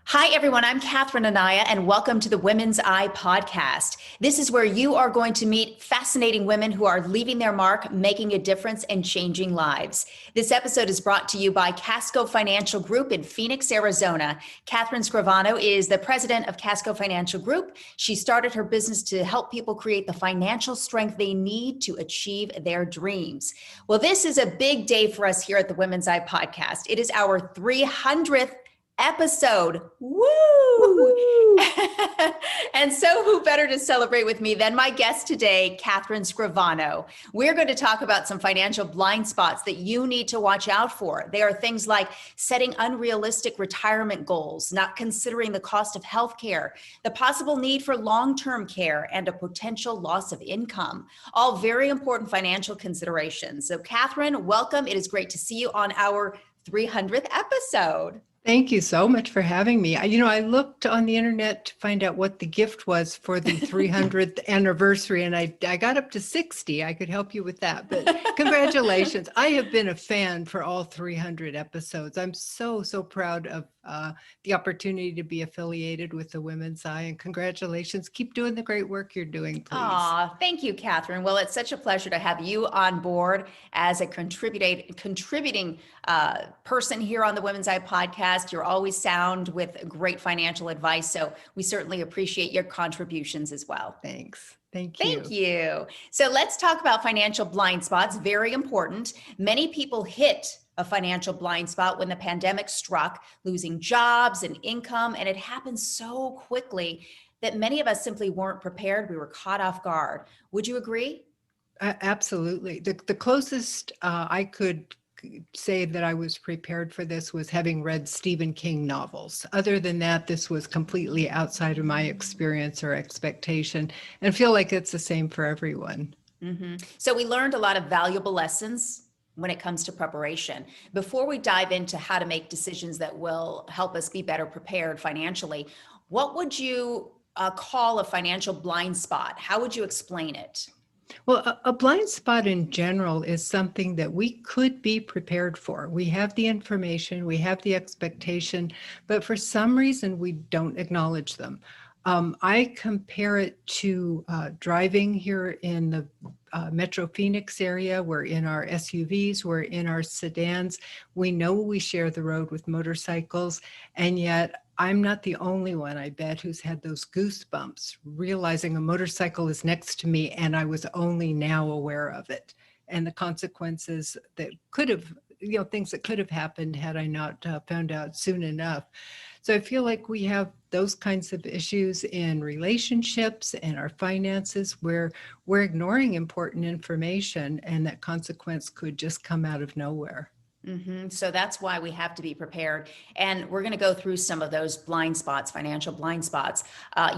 Hi, everyone. I'm Catherine Anaya, and welcome to the Women's Eye podcast. This is where you are going to meet fascinating women who are leaving their mark, making a difference, and changing lives. This episode is brought to you by Casco Financial Group in Phoenix, Arizona. Catherine Scrivano is the president of Casco Financial Group. She started her business to help people create the financial strength they need to achieve their dreams. Well, this is a big day for us here at the Women's Eye podcast. It is our 300th episode. Woo! And so who better to celebrate with me than my guest today, Catherine Scrivano. We're going to talk about some financial blind spots that you need to watch out for. They are things like setting unrealistic retirement goals, not considering the cost of healthcare, the possible need for long-term care, and a potential loss of income. All very important financial considerations. So Catherine, welcome. It is great to see you on our 300th episode. Thank you so much for having me. I looked on the internet to find out what the gift was for the 300th anniversary, and I got up to 60. I could help you with that, but congratulations. I have been a fan for all 300 episodes. I'm so proud of the opportunity to be affiliated with the Women's Eye, and congratulations. Keep doing the great work you're doing, please. Aw, thank you, Catherine. Well, it's such a pleasure to have you on board as a contributing person here on the Women's Eye podcast. You're always sound with great financial advice, so we certainly appreciate your contributions as well. Thanks. Thank you. Thank you. So let's talk about financial blind spots. Very important. Many people hit a financial blind spot when the pandemic struck, losing jobs and income, and it happened so quickly that many of us simply weren't prepared. We were caught off guard. Would you agree? Absolutely. The closest I could say that I was prepared for this was having read Stephen King novels. Other than that, this was completely outside of my experience or expectation, and I feel like it's the same for everyone. Mm-hmm. So we learned a lot of valuable lessons when it comes to preparation. Before we dive into how to make decisions that will help us be better prepared financially, what would you call a financial blind spot? How would you explain it? Well, a blind spot in general is something that we could be prepared for. We have the information, we have the expectation, but for some reason we don't acknowledge them. I compare it to driving here in the Metro Phoenix area. We're in our SUVs, we're in our sedans. We know we share the road with motorcycles, and yet I'm not the only one, I bet, who's had those goosebumps, realizing a motorcycle is next to me and I was only now aware of it. And the consequences that could have, things that could have happened had I not found out soon enough. So I feel like we have those kinds of issues in relationships and our finances where we're ignoring important information, and that consequence could just come out of nowhere. Mm-hmm. So that's why we have to be prepared. And we're going to go through some of those blind spots, financial blind spots.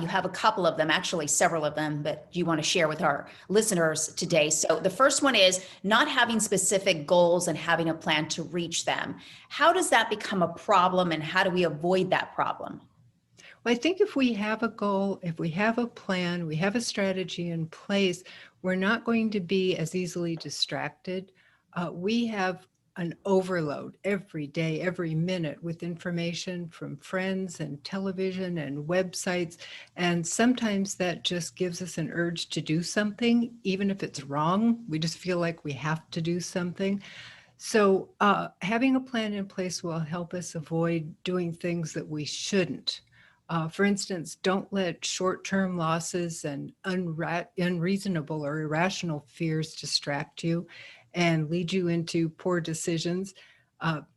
You have a couple of them, actually several of them, that you want to share with our listeners today. So the first one is not having specific goals and having a plan to reach them. How does that become a problem, and how do we avoid that problem? Well, I think if we have a goal, if we have a plan, we have a strategy in place, we're not going to be as easily distracted. We have an overload every day, every minute with information from friends and television and websites. And sometimes that just gives us an urge to do something, even if it's wrong. We just feel like we have to do something. So having a plan in place will help us avoid doing things that we shouldn't. For instance, don't let short-term losses and unreasonable or irrational fears distract you and lead you into poor decisions.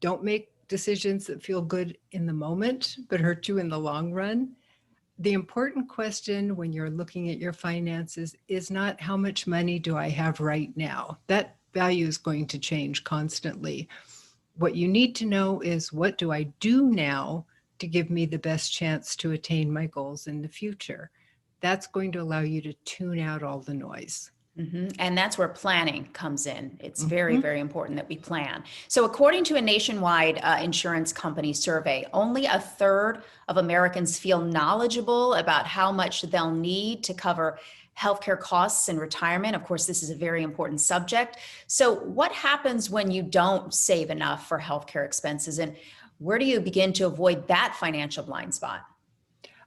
Don't make decisions that feel good in the moment, but hurt you in the long run. The important question when you're looking at your finances is not how much money do I have right now. That value is going to change constantly. What you need to know is, what do I do now to give me the best chance to attain my goals in the future? That's going to allow you to tune out all the noise. Mm-hmm. And that's where planning comes in. It's very, very important that we plan. So according to a nationwide insurance company survey, only a third of Americans feel knowledgeable about how much they'll need to cover healthcare costs in retirement. Of course, this is a very important subject. So what happens when you don't save enough for healthcare expenses? And Where do you begin to avoid that financial blind spot?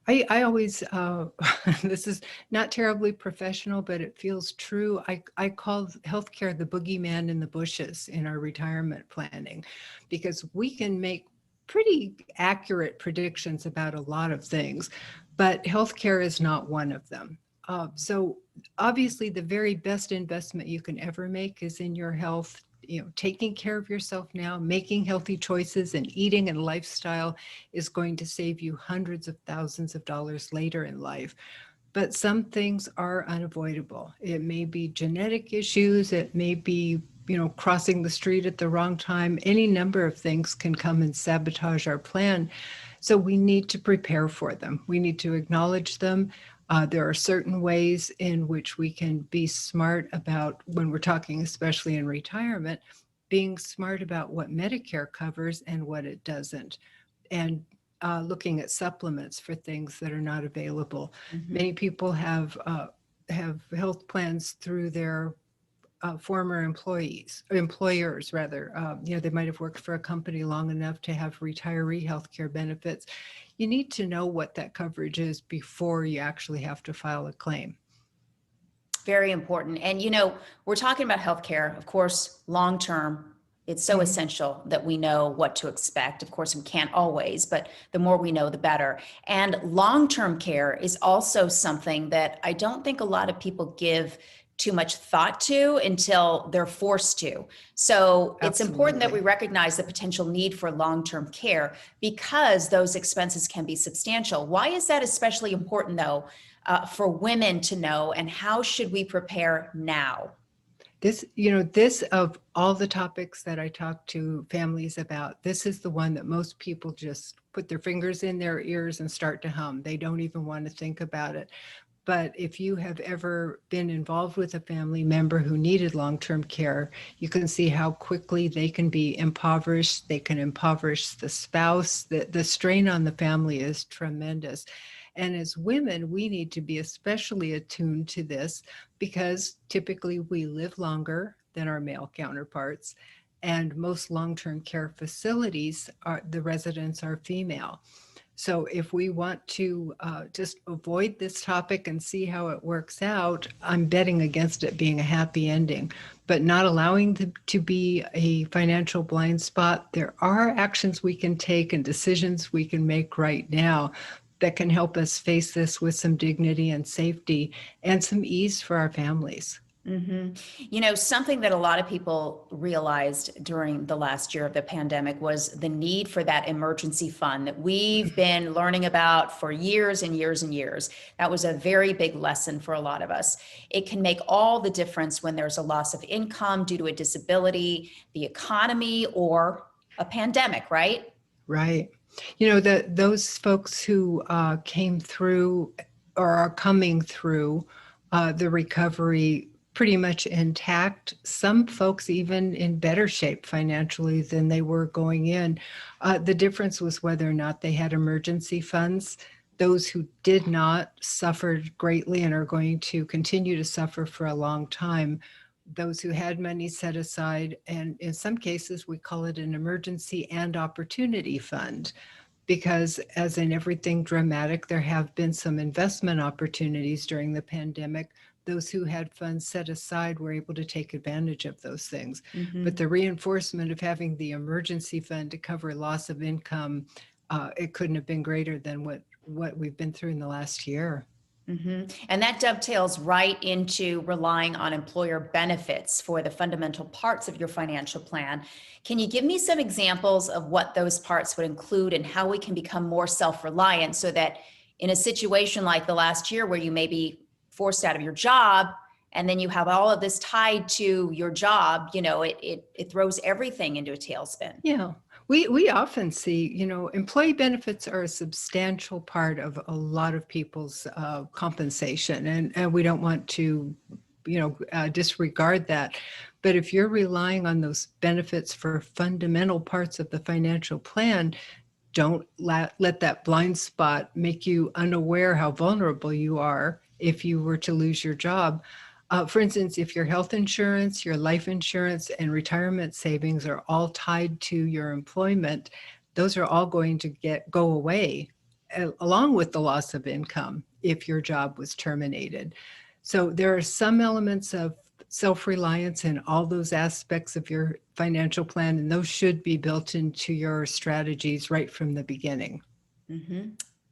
I always, this is not terribly professional, but it feels true. I call healthcare the boogeyman in the bushes in our retirement planning, because we can make pretty accurate predictions about a lot of things, but healthcare is not one of them. So obviously the very best investment you can ever make is in your health. Taking care of yourself now, making healthy choices, and eating and lifestyle is going to save you hundreds of thousands of dollars later in life. But some things are unavoidable. It may be genetic issues, it may be, crossing the street at the wrong time. Any number of things can come and sabotage our plan. So we need to prepare for them. We need to acknowledge them. There are certain ways in which we can be smart about, when we're talking, especially in retirement, being smart about what Medicare covers and what it doesn't, and looking at supplements for things that are not available. Mm-hmm. Many people have health plans through their former employers rather. They might have worked for a company long enough to have retiree health care benefits. You need to know what that coverage is before you actually have to file a claim. Very important. And, we're talking about healthcare, of course, long term. It's so essential that we know what to expect. Of course, we can't always, but the more we know, the better. And long-term care is also something that I don't think a lot of people give too much thought to until they're forced to. So it's important that we recognize the potential need for long-term care because those expenses can be substantial. Why is that especially important, though, for women to know, and how should we prepare now? This of all the topics that I talk to families about, this is the one that most people just put their fingers in their ears and start to hum. They don't even want to think about it. But if you have ever been involved with a family member who needed long-term care, you can see how quickly they can be impoverished. They can impoverish the spouse. The strain on the family is tremendous. And as women, we need to be especially attuned to this because typically we live longer than our male counterparts. And most long-term care facilities, the residents are female. So if we want to just avoid this topic and see how it works out, I'm betting against it being a happy ending, but not allowing to be a financial blind spot. There are actions we can take and decisions we can make right now that can help us face this with some dignity and safety and some ease for our families. Mm-hmm. Something that a lot of people realized during the last year of the pandemic was the need for that emergency fund that we've been learning about for years and years and years. That was a very big lesson for a lot of us. It can make all the difference when there's a loss of income due to a disability, the economy, or a pandemic, right? Right. Those folks who came through or are coming through the recovery pretty much intact, some folks even in better shape financially than they were going in. The difference was whether or not they had emergency funds. Those who did not suffered greatly and are going to continue to suffer for a long time. Those who had money set aside, and in some cases we call it an emergency and opportunity fund, because as in everything dramatic, there have been some investment opportunities during the pandemic. Those who had funds set aside were able to take advantage of those things. Mm-hmm. But the reinforcement of having the emergency fund to cover loss of income, it couldn't have been greater than what we've been through in the last year. Mm-hmm. And that dovetails right into relying on employer benefits for the fundamental parts of your financial plan. Can you give me some examples of what those parts would include and how we can become more self-reliant so that in a situation like the last year where you may be forced out of your job and then you have all of this tied to your job, it throws everything into a tailspin. Yeah. We often see, employee benefits are a substantial part of a lot of people's compensation, and we don't want to, disregard that. But if you're relying on those benefits for fundamental parts of the financial plan, don't let that blind spot make you unaware how vulnerable you are if you were to lose your job. For instance, if your health insurance, your life insurance, and retirement savings are all tied to your employment, those are all going to go away along with the loss of income if your job was terminated. So there are some elements of self-reliance in all those aspects of your financial plan, and those should be built into your strategies right from the beginning. Mm-hmm.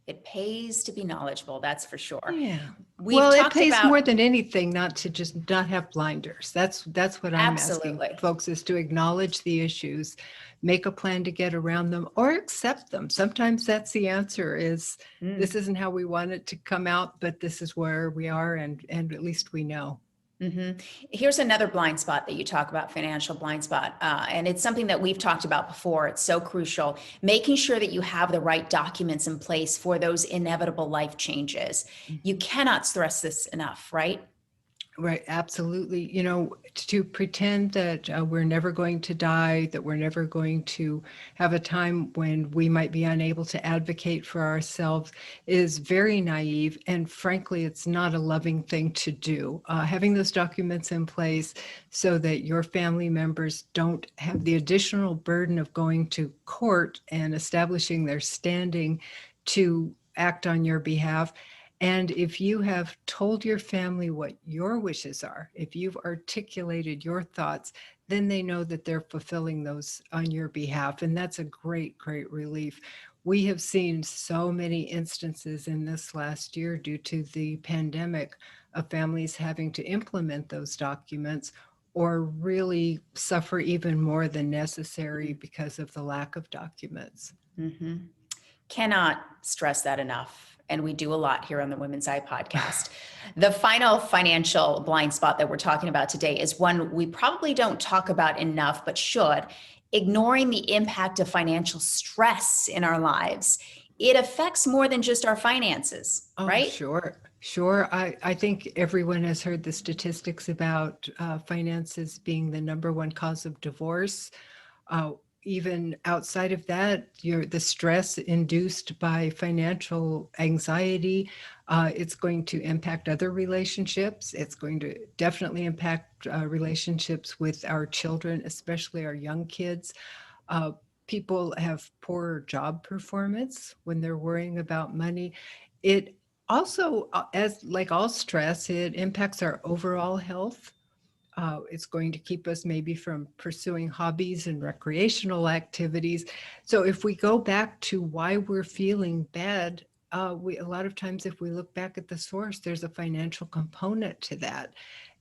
It pays to be knowledgeable, that's for sure. Yeah. We've Well, it talked pays about more than anything not to just not have blinders. That's what I'm asking absolutely. folks, is to acknowledge the issues, make a plan to get around them, or accept them. Sometimes that's the answer, is this isn't how we want it to come out, but this is where we are, and at least we know. Mm-hmm. Here's another blind spot that you talk about, financial blind spot. And it's something that we've talked about before. It's so crucial, making sure that you have the right documents in place for those inevitable life changes. You cannot stress this enough, right? Right, absolutely. You know, to pretend that we're never going to die, that we're never going to have a time when we might be unable to advocate for ourselves is very naive. And frankly, it's not a loving thing to do. Having those documents in place so that your family members don't have the additional burden of going to court and establishing their standing to act on your behalf. And if you have told your family what your wishes are, if you've articulated your thoughts, then they know that they're fulfilling those on your behalf. And that's a great, great relief. We have seen so many instances in this last year due to the pandemic of families having to implement those documents or really suffer even more than necessary because of the lack of documents. Mm-hmm. Cannot stress that enough. And we do a lot here on the Women's Eye podcast. The final financial blind spot that we're talking about today is one we probably don't talk about enough, but should: ignoring the impact of financial stress in our lives. It affects more than just our finances, Oh, right? sure. Sure. I think everyone has heard the statistics about finances being the number one cause of divorce. Uh, Even outside of that, the stress induced by financial anxiety, it's going to impact other relationships. It's going to definitely impact relationships with our children, especially our young kids. Uh, People have poor job performance when they're worrying about money. It also, as like all stress, it impacts our overall health. It's going to keep us maybe from pursuing hobbies and recreational activities. So if we go back to why we're feeling bad, a lot of times, if we look back at the source, there's a financial component to that.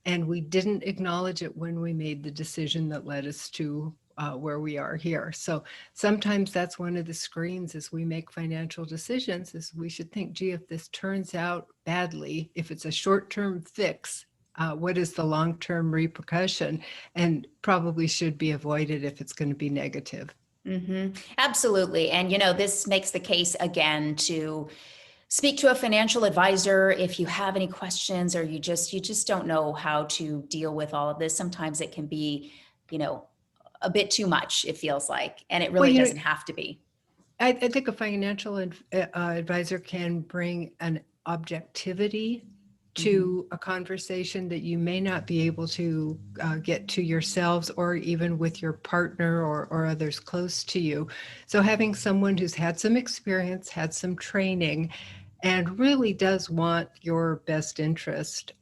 And we didn't acknowledge it when we made the decision that led us to where we are here. So sometimes that's one of the screens as we make financial decisions, is we should think, gee, if this turns out badly, if it's a short-term fix, what is the long-term repercussion, and probably should be avoided if it's going to be negative. Mm-hmm. Absolutely. And, this makes the case again to speak to a financial advisor if you have any questions, or you just don't know how to deal with all of this. Sometimes it can be, a bit too much, it feels like, and it Well, really doesn't have to be. I think a financial advisor can bring an objectivity to a conversation that you may not be able to get to yourselves, or even with your partner or others close to you. So having someone who's had some experience, had some training, and really does want your best interest,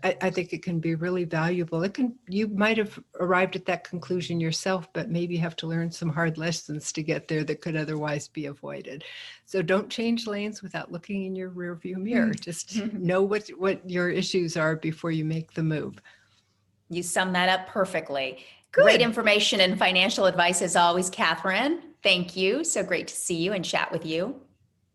I think it can be really valuable. You might have arrived at that conclusion yourself, but maybe you have to learn some hard lessons to get there that could otherwise be avoided. So don't change lanes without looking in your rearview mirror. Just know what your issues are before you make the move. You sum that up perfectly. Great Good. information and financial advice as always, Catherine. Thank you. So great to see you and chat with you.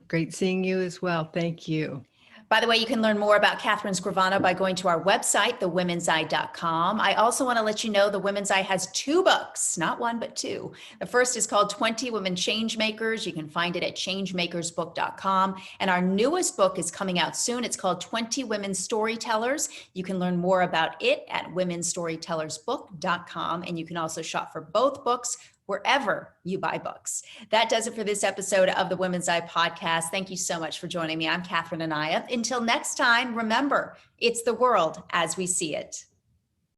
Great seeing you as well. Thank you. By the way, you can learn more about Catherine Scrivano by going to our website, thewomenseye.com. I also want to let you know the Women's Eye has 2 books, not 1, but 2. The first is called 20 Women Changemakers. You can find it at changemakersbook.com. And our newest book is coming out soon. It's called 20 Women Storytellers. You can learn more about it at womenstorytellersbook.com. And you can also shop for both books wherever you buy books. That does it for this episode of the Women's Eye podcast. Thank you so much for joining me. I'm Catherine Anaya. Until next time, remember, it's the world as we see it.